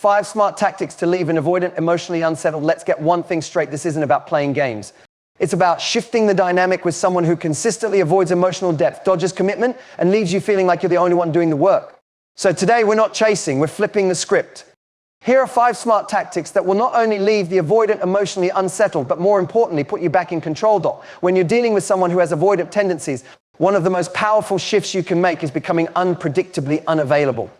5 smart tactics to leave an avoidant, emotionally unsettled. Let's get one thing straight. This isn't about playing games. It's about shifting the dynamic with someone who consistently avoids emotional depth, dodges commitment, and leaves you feeling like you're the only one doing the work. So today, we're not chasing, we're flipping the script. Here are 5 smart tactics that will not only leave the avoidant emotionally unsettled, but more importantly, put you back in control, Doc. When you're dealing with someone who has avoidant tendencies, one of the most powerful shifts you can make is becoming unpredictably unavailable.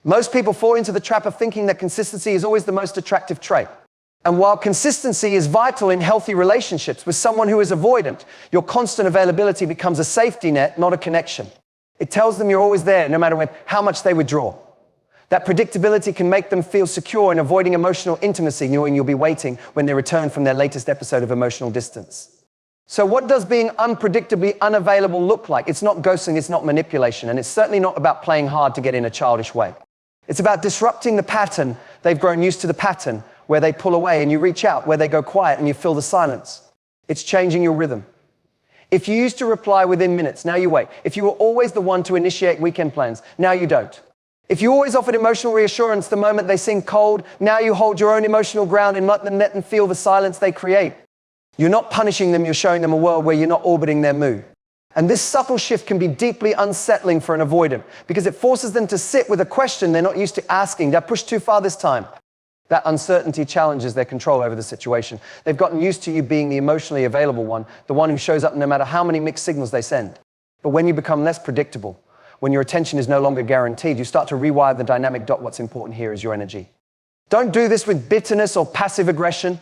Most people fall into the trap of thinking that consistency is always the most attractive trait. And while consistency is vital in healthy relationships with someone who is avoidant, your constant availability becomes a safety net, not a connection. It tells them you're always there, no matter how much they withdraw. That predictability can make them feel secure in avoiding emotional intimacy, knowing you'll be waiting when they return from their latest episode of emotional distance. So what does being unpredictably unavailable look like? It's not ghosting, it's not manipulation, and it's certainly not about playing hard to get in a childish way. It's about disrupting the pattern. They've grown used to the pattern where they pull away and you reach out, where they go quiet and you fill the silence. It's changing your rhythm. If you used to reply within minutes, now you wait. If you were always the one to initiate weekend plans, now you don't. If you always offered emotional reassurance the moment they seem cold, now you hold your own emotional ground and let them feel the silence they create. You're not punishing them, you're showing them a world where you're not orbiting their mood. And this subtle shift can be deeply unsettling for an avoidant because it forces them to sit with a question they're not used to asking. They're pushed too far this time. That uncertainty challenges their control over the situation. They've gotten used to you being the emotionally available one, the one who shows up no matter how many mixed signals they send. But when you become less predictable, when your attention is no longer guaranteed, you start to rewire the dynamic. What's important here is your energy. Don't do this with bitterness or passive aggression.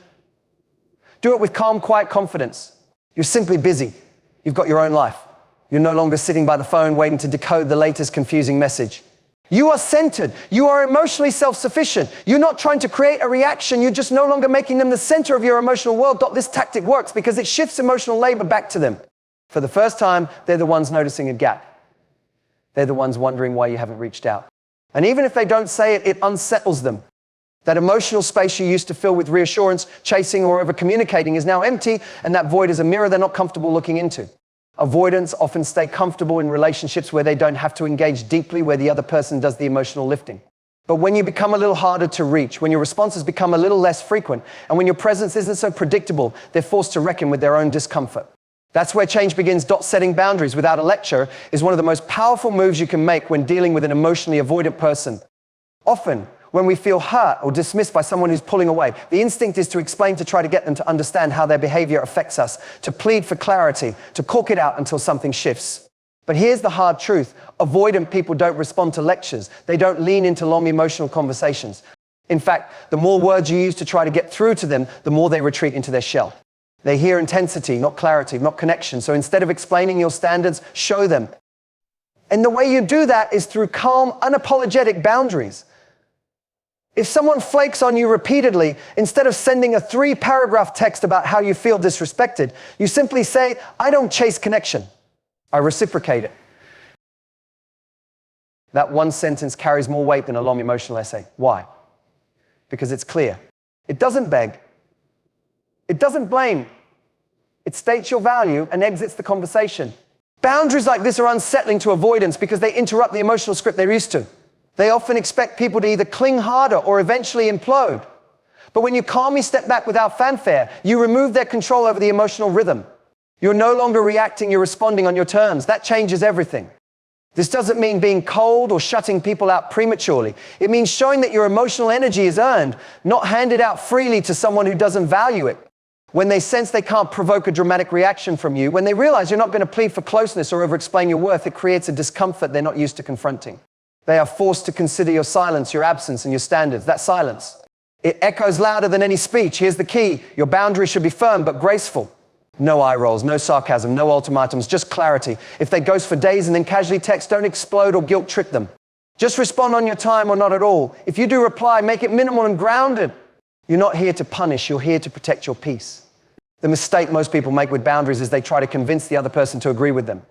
Do it with calm, quiet confidence. You're simply busy. You've got your own life. You're no longer sitting by the phone waiting to decode the latest confusing message. You are centered. You are emotionally self-sufficient. You're not trying to create a reaction. You're just no longer making them the center of your emotional world. This tactic works because it shifts emotional labor back to them. For the first time, they're the ones noticing a gap. They're the ones wondering why you haven't reached out. And even if they don't say it, it unsettles them. That emotional space you used to fill with reassurance, chasing, or over-communicating is now empty, and that void is a mirror they're not comfortable looking into. Avoidants often stay comfortable in relationships where they don't have to engage deeply, where the other person does the emotional lifting. But when you become a little harder to reach, when your responses become a little less frequent, and when your presence isn't so predictable, they're forced to reckon with their own discomfort. That's where change begins. Setting boundaries without a lecture is one of the most powerful moves you can make when dealing with an emotionally avoidant person. Often, when we feel hurt or dismissed by someone who's pulling away, the instinct is to explain, to try to get them to understand how their behavior affects us, to plead for clarity, to cork it out until something shifts. But here's the hard truth. Avoidant people don't respond to lectures. They don't lean into long emotional conversations. In fact, the more words you use to try to get through to them, the more they retreat into their shell. They hear intensity, not clarity, not connection. So instead of explaining your standards, show them. And the way you do that is through calm, unapologetic boundaries. If someone flakes on you repeatedly, instead of sending a 3-paragraph text about how you feel disrespected, you simply say, I don't chase connection. I reciprocate it. That one sentence carries more weight than a long emotional essay. Why? Because it's clear. It doesn't beg. It doesn't blame. It states your value and exits the conversation. Boundaries like this are unsettling to avoidants because they interrupt the emotional script they're used to. They often expect people to either cling harder or eventually implode. But when you calmly step back without fanfare, you remove their control over the emotional rhythm. You're no longer reacting, you're responding on your terms. That changes everything. This doesn't mean being cold or shutting people out prematurely. It means showing that your emotional energy is earned, not handed out freely to someone who doesn't value it. When they sense they can't provoke a dramatic reaction from you, when they realize you're not going to plead for closeness or over-explain your worth, it creates a discomfort they're not used to confronting. They are forced to consider your silence, your absence, and your standards. That silence, it echoes louder than any speech. Here's the key. Your boundaries should be firm but graceful. No eye rolls, no sarcasm, no ultimatums, just clarity. If they ghost for days and then casually text, don't explode or guilt trip them. Just respond on your time or not at all. If you do reply, make it minimal and grounded. You're not here to punish, you're here to protect your peace. The mistake most people make with boundaries is they try to convince the other person to agree with them.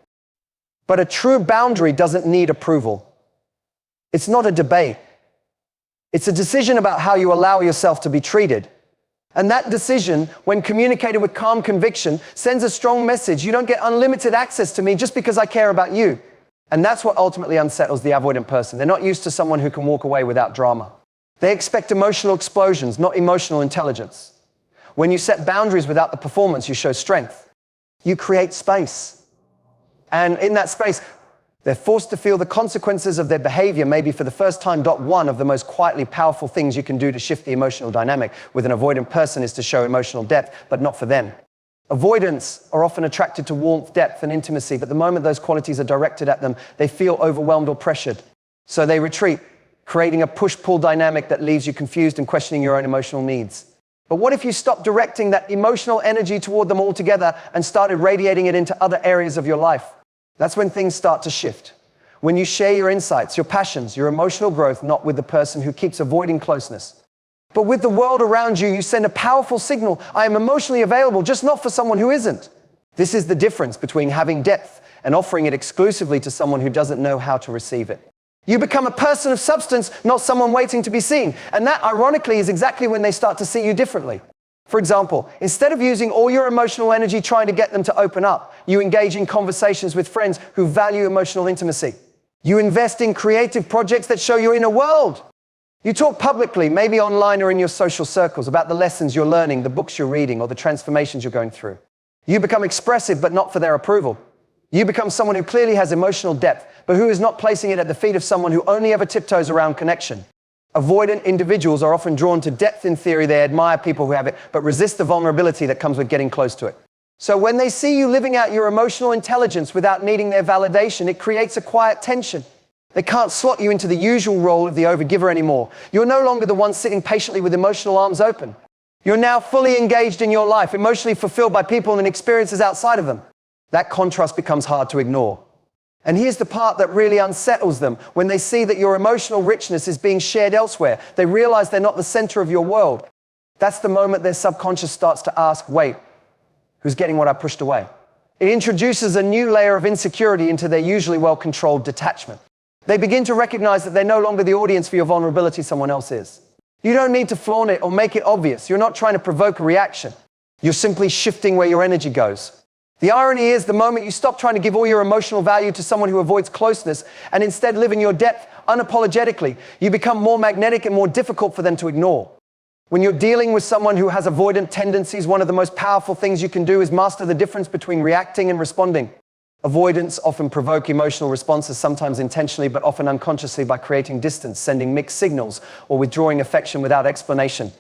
But a true boundary doesn't need approval. It's not a debate. It's a decision about how you allow yourself to be treated. And that decision, when communicated with calm conviction, sends a strong message. You don't get unlimited access to me just because I care about you. And that's what ultimately unsettles the avoidant person. They're not used to someone who can walk away without drama. They expect emotional explosions, not emotional intelligence. When you set boundaries without the performance, you show strength. You create space. And in that space, they're forced to feel the consequences of their behavior, maybe for the first time. One of the most quietly powerful things you can do to shift the emotional dynamic with an avoidant person is to show emotional depth, but not for them. Avoidants are often attracted to warmth, depth, and intimacy, but the moment those qualities are directed at them, they feel overwhelmed or pressured. So they retreat, creating a push-pull dynamic that leaves you confused and questioning your own emotional needs. But what if you stopped directing that emotional energy toward them altogether and started radiating it into other areas of your life? That's when things start to shift. When you share your insights, your passions, your emotional growth, not with the person who keeps avoiding closeness, but with the world around you, you send a powerful signal. I am emotionally available, just not for someone who isn't. This is the difference between having depth and offering it exclusively to someone who doesn't know how to receive it. You become a person of substance, not someone waiting to be seen. And that, ironically, is exactly when they start to see you differently. For example, instead of using all your emotional energy trying to get them to open up, you engage in conversations with friends who value emotional intimacy. You invest in creative projects that show your inner world. You talk publicly, maybe online or in your social circles, about the lessons you're learning, the books you're reading, or the transformations you're going through. You become expressive, but not for their approval. You become someone who clearly has emotional depth, but who is not placing it at the feet of someone who only ever tiptoes around connection. Avoidant individuals are often drawn to depth in theory. They admire people who have it, but resist the vulnerability that comes with getting close to it. So when they see you living out your emotional intelligence without needing their validation, it creates a quiet tension. They can't slot you into the usual role of the overgiver anymore. You're no longer the one sitting patiently with emotional arms open. You're now fully engaged in your life, emotionally fulfilled by people and experiences outside of them. That contrast becomes hard to ignore. And here's the part that really unsettles them. When they see that your emotional richness is being shared elsewhere, they realize they're not the center of your world. That's the moment their subconscious starts to ask, wait, who's getting what I pushed away? It introduces a new layer of insecurity into their usually well-controlled detachment. They begin to recognize that they're no longer the audience for your vulnerability, someone else is. You don't need to flaunt it or make it obvious. You're not trying to provoke a reaction. You're simply shifting where your energy goes. The irony is, the moment you stop trying to give all your emotional value to someone who avoids closeness and instead live in your depth unapologetically, you become more magnetic and more difficult for them to ignore. When you're dealing with someone who has avoidant tendencies, one of the most powerful things you can do is master the difference between reacting and responding. Avoidants often provoke emotional responses, sometimes intentionally, but often unconsciously, by creating distance, sending mixed signals, or withdrawing affection without explanation.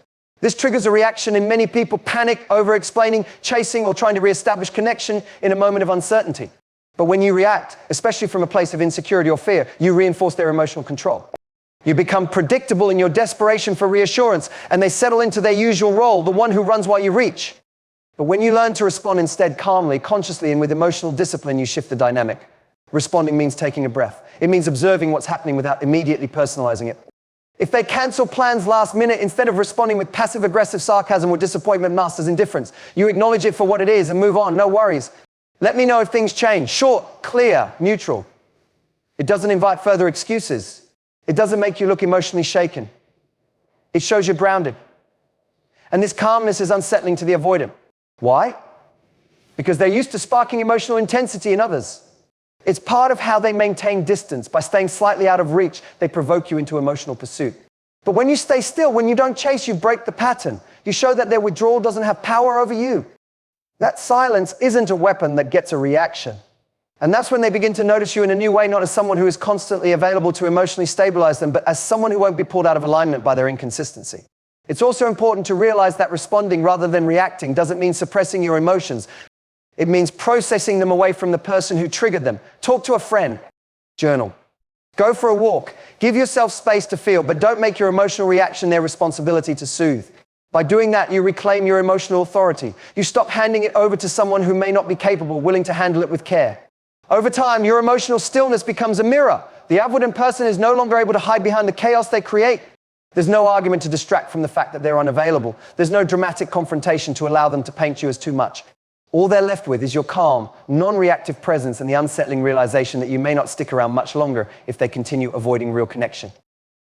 This triggers a reaction in many people: panic, over-explaining, chasing, or trying to reestablish connection in a moment of uncertainty. But when you react, especially from a place of insecurity or fear, you reinforce their emotional control. You become predictable in your desperation for reassurance, and they settle into their usual role, the one who runs while you reach. But when you learn to respond instead calmly, consciously, and with emotional discipline, you shift the dynamic. Responding means taking a breath. It means observing what's happening without immediately personalizing it. If they cancel plans last minute, instead of responding with passive-aggressive sarcasm or disappointment masters indifference, you acknowledge it for what it is and move on. No worries. Let me know if things change. Short, clear, neutral. It doesn't invite further excuses. It doesn't make you look emotionally shaken. It shows you're grounded. And this calmness is unsettling to the avoidant. Why? Because they're used to sparking emotional intensity in others. It's part of how they maintain distance. By staying slightly out of reach, they provoke you into emotional pursuit. But when you stay still, when you don't chase, you break the pattern. You show that their withdrawal doesn't have power over you. That silence isn't a weapon that gets a reaction. And that's when they begin to notice you in a new way, not as someone who is constantly available to emotionally stabilize them, but as someone who won't be pulled out of alignment by their inconsistency. It's also important to realize that responding rather than reacting doesn't mean suppressing your emotions. It means processing them away from the person who triggered them. Talk to a friend. Journal. Go for a walk. Give yourself space to feel, but don't make your emotional reaction their responsibility to soothe. By doing that, you reclaim your emotional authority. You stop handing it over to someone who may not be capable, willing to handle it with care. Over time, your emotional stillness becomes a mirror. The avoidant person is no longer able to hide behind the chaos they create. There's no argument to distract from the fact that they're unavailable. There's no dramatic confrontation to allow them to paint you as too much. All they're left with is your calm, non-reactive presence and the unsettling realization that you may not stick around much longer if they continue avoiding real connection.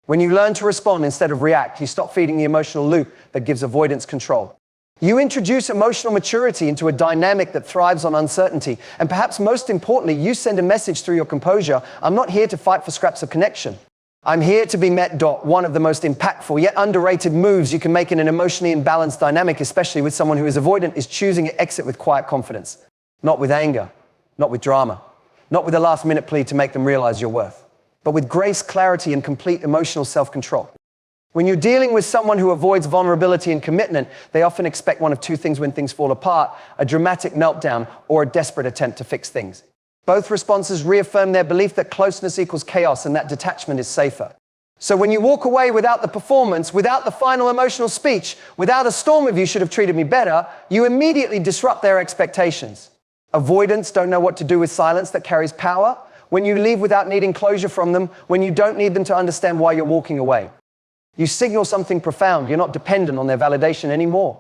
When you learn to respond instead of react, you stop feeding the emotional loop that gives avoidance control. You introduce emotional maturity into a dynamic that thrives on uncertainty. And perhaps most importantly, you send a message through your composure: I'm not here to fight for scraps of connection. I'm here to be met. One of the most impactful yet underrated moves you can make in an emotionally imbalanced dynamic, especially with someone who is avoidant, is choosing to exit with quiet confidence. Not with anger, not with drama, not with a last-minute plea to make them realize your worth, but with grace, clarity, and complete emotional self-control. When you're dealing with someone who avoids vulnerability and commitment, they often expect one of two things when things fall apart: a dramatic meltdown or a desperate attempt to fix things. Both responses reaffirm their belief that closeness equals chaos and that detachment is safer. So when you walk away without the performance, without the final emotional speech, without a storm of "you should have treated me better," you immediately disrupt their expectations. Avoidants don't know what to do with silence that carries power. When you leave without needing closure from them, when you don't need them to understand why you're walking away, you signal something profound. You're not dependent on their validation anymore.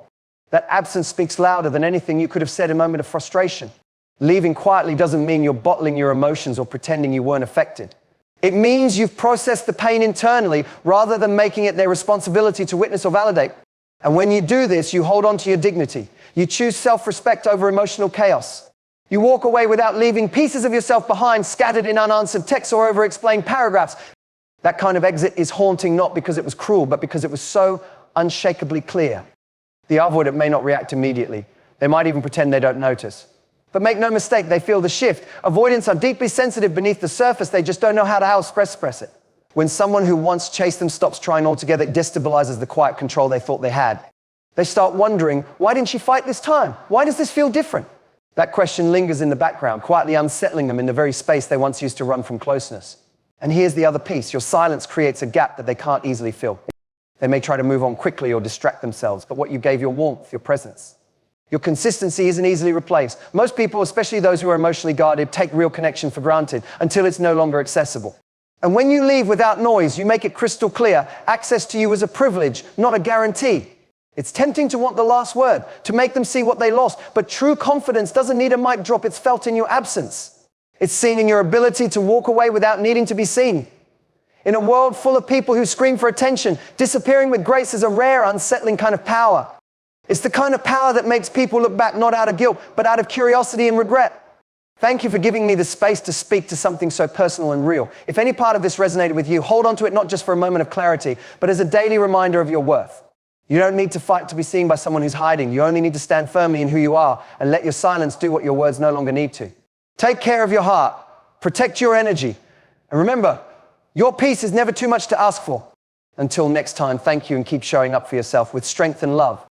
That absence speaks louder than anything you could have said in a moment of frustration. Leaving quietly doesn't mean you're bottling your emotions or pretending you weren't affected. It means you've processed the pain internally rather than making it their responsibility to witness or validate. And when you do this, you hold on to your dignity. You choose self-respect over emotional chaos. You walk away without leaving pieces of yourself behind, scattered in unanswered texts or over-explained paragraphs. That kind of exit is haunting, not because it was cruel, but because it was so unshakably clear. The avoidant may not react immediately. They might even pretend they don't notice. But make no mistake, they feel the shift. Avoidants are deeply sensitive beneath the surface. They just don't know how to express it. When someone who once chased them stops trying altogether, it destabilizes the quiet control they thought they had. They start wondering, why didn't she fight this time? Why does this feel different? That question lingers in the background, quietly unsettling them in the very space they once used to run from closeness. And here's the other piece. Your silence creates a gap that they can't easily fill. They may try to move on quickly or distract themselves, but what you gave, your warmth, your presence, your consistency, isn't easily replaced. Most people, especially those who are emotionally guarded, take real connection for granted until it's no longer accessible. And when you leave without noise, you make it crystal clear. Access to you is a privilege, not a guarantee. It's tempting to want the last word, to make them see what they lost, but true confidence doesn't need a mic drop. It's felt in your absence. It's seen in your ability to walk away without needing to be seen. In a world full of people who scream for attention, disappearing with grace is a rare, unsettling kind of power. It's the kind of power that makes people look back not out of guilt, but out of curiosity and regret. Thank you for giving me the space to speak to something so personal and real. If any part of this resonated with you, hold on to it not just for a moment of clarity, but as a daily reminder of your worth. You don't need to fight to be seen by someone who's hiding. You only need to stand firmly in who you are and let your silence do what your words no longer need to. Take care of your heart. Protect your energy. And remember, your peace is never too much to ask for. Until next time, thank you and keep showing up for yourself with strength and love.